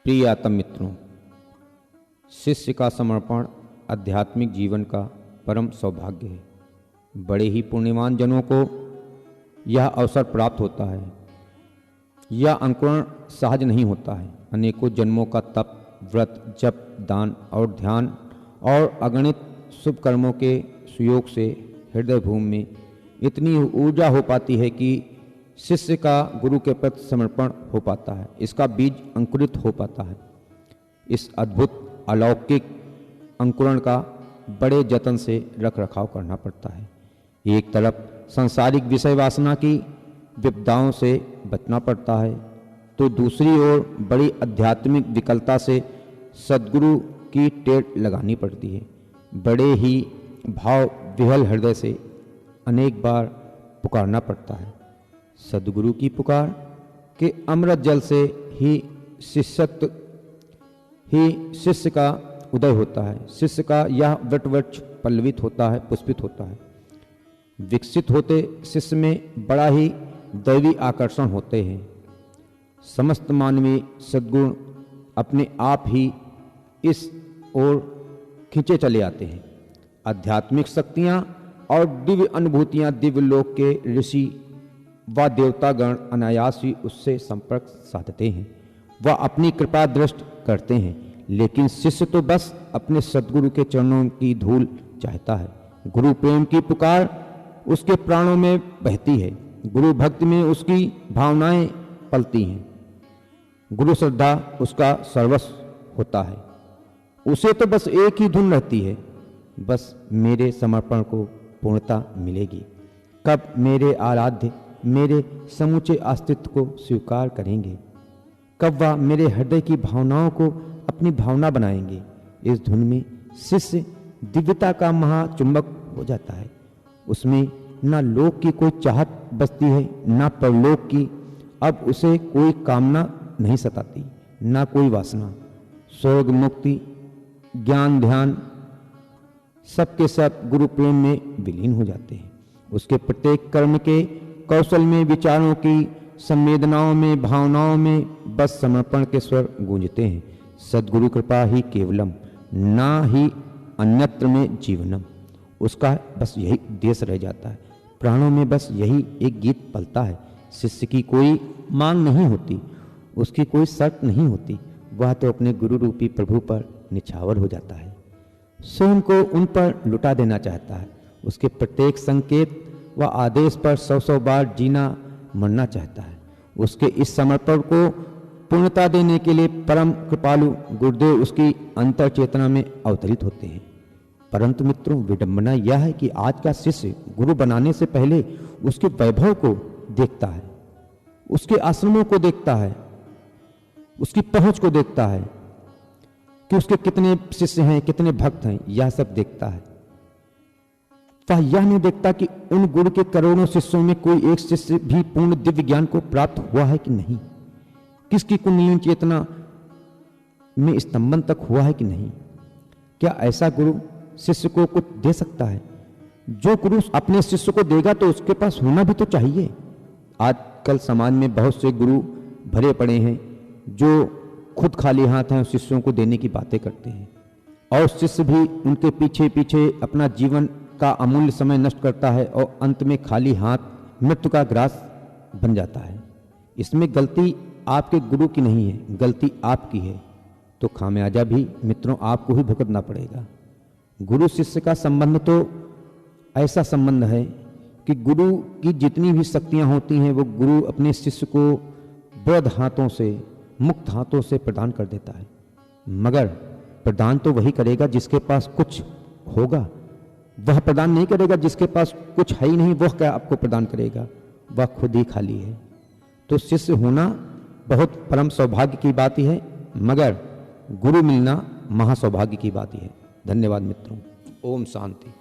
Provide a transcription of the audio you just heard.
प्रिय आत्म मित्रों, शिष्य का समर्पण आध्यात्मिक जीवन का परम सौभाग्य है। बड़े ही पुण्यवान जनों को यह अवसर प्राप्त होता है। यह अंकुरण सहज नहीं होता है। अनेकों जन्मों का तप, व्रत, जप, दान और ध्यान और अगणित शुभ कर्मों के सुयोग से हृदय भूमि में इतनी ऊर्जा हो पाती है कि शिष्य का गुरु के प्रति समर्पण हो पाता है, इसका बीज अंकुरित हो पाता है। इस अद्भुत अलौकिक अंकुरण का बड़े जतन से रख रखाव करना पड़ता है। एक तरफ सांसारिक विषय वासना की विपदाओं से बचना पड़ता है, तो दूसरी ओर बड़ी आध्यात्मिक विकलता से सद्गुरु की टेर लगानी पड़ती है। बड़े ही भाव विहल हृदय से अनेक बार पुकारना पड़ता है। सद्गुरु की पुकार के अमृत जल से ही शिष्य का उदय होता है। शिष्य का यह वटवृक्ष पल्लवित होता है, पुष्पित होता है। विकसित होते शिष्य में बड़ा ही दैवी आकर्षण होते हैं। समस्त मानवीय सद्गुण अपने आप ही इस ओर खींचे चले आते हैं। आध्यात्मिक शक्तियाँ और दिव्य अनुभूतियाँ दिव्य लोक के ऋषि व देवतागण अनायास ही उससे संपर्क साधते हैं, वह अपनी कृपा दृष्ट करते हैं। लेकिन शिष्य तो बस अपने सद्गुरु के चरणों की धूल चाहता है। गुरु प्रेम की पुकार उसके प्राणों में बहती है। गुरु भक्ति में उसकी भावनाएं पलती हैं। गुरु श्रद्धा उसका सर्वस्व होता है। उसे तो बस एक ही धुन रहती है, बस मेरे समर्पण को पूर्णता मिलेगी। कब मेरे आराध्य मेरे समूचे अस्तित्व को स्वीकार करेंगे, कब वह मेरे हृदय की भावनाओं को अपनी भावना बनाएंगे। इस धुन में शिष्य दिव्यता का महाचुंबक हो जाता है। उसमें न लोक की कोई चाहत बसती है, न परलोक की। अब उसे कोई कामना नहीं सताती, न कोई वासना। स्वर्ग, मुक्ति, ज्ञान, ध्यान सबके सब गुरु प्रेम में विलीन हो जाते हैं। उसके प्रत्येक कर्म के कौशल में, विचारों की संवेदनाओं में, भावनाओं में बस समर्पण के स्वर गूंजते हैं। सद्गुरु कृपा ही केवलम, ना ही अन्यत्र में जीवनम। उसका बस यही उद्देश्य रह जाता है। प्राणों में बस यही एक गीत पलता है। शिष्य की कोई मांग नहीं होती, उसकी कोई शर्त नहीं होती। वह तो अपने गुरु रूपी प्रभु पर निछावर हो जाता है, स्वयं को उन पर लुटा देना चाहता है। उसके प्रत्येक संकेत व आदेश पर 100 बार जीना मरना चाहता है। उसके इस समर्पण को पूर्णता देने के लिए परम कृपालु गुरुदेव उसकी अंतर चेतना में अवतरित होते हैं। परंतु मित्रों, विडंबना यह है कि आज का शिष्य गुरु बनाने से पहले उसके वैभव को देखता है, उसके आश्रमों को देखता है, उसकी पहुंच को देखता है कि उसके कितने शिष्य हैं, कितने भक्त हैं, यह सब देखता है। वह यह नहीं देखता कि उन गुरु के करोड़ों शिष्यों में कोई एक शिष्य भी पूर्ण दिव्य ज्ञान को प्राप्त हुआ है कि नहीं, किसकी कुंडलिनी चेतना में स्तंभन तक हुआ है कि नहीं। क्या ऐसा गुरु शिष्य को कुछ दे सकता है? जो गुरु अपने शिष्य को देगा तो उसके पास होना भी तो चाहिए। आजकल समाज में बहुत से गुरु भरे पड़े हैं जो खुद खाली हाथ हैं, शिष्यों को देने की बातें करते हैं, और शिष्य भी उनके पीछे पीछे अपना जीवन का अमूल्य समय नष्ट करता है और अंत में खाली हाथ मृत्यु का ग्रास बन जाता है। इसमें गलती आपके गुरु की नहीं है, गलती आपकी है। तो खामियाजा भी मित्रों आपको ही भुगतना पड़ेगा। गुरु शिष्य का संबंध तो ऐसा संबंध है कि गुरु की जितनी भी शक्तियां होती हैं वो गुरु अपने शिष्य को बद्ध हाथों से, मुक्त हाथों से प्रदान कर देता है। मगर प्रदान तो वही करेगा जिसके पास कुछ होगा। वह प्रदान नहीं करेगा जिसके पास कुछ है ही नहीं। वह क्या आपको प्रदान करेगा? वह खुद ही खाली है। तो शिष्य होना बहुत परम सौभाग्य की बात ही है, मगर गुरु मिलना महासौभाग्य की बात ही है। धन्यवाद मित्रों। ओम शांति।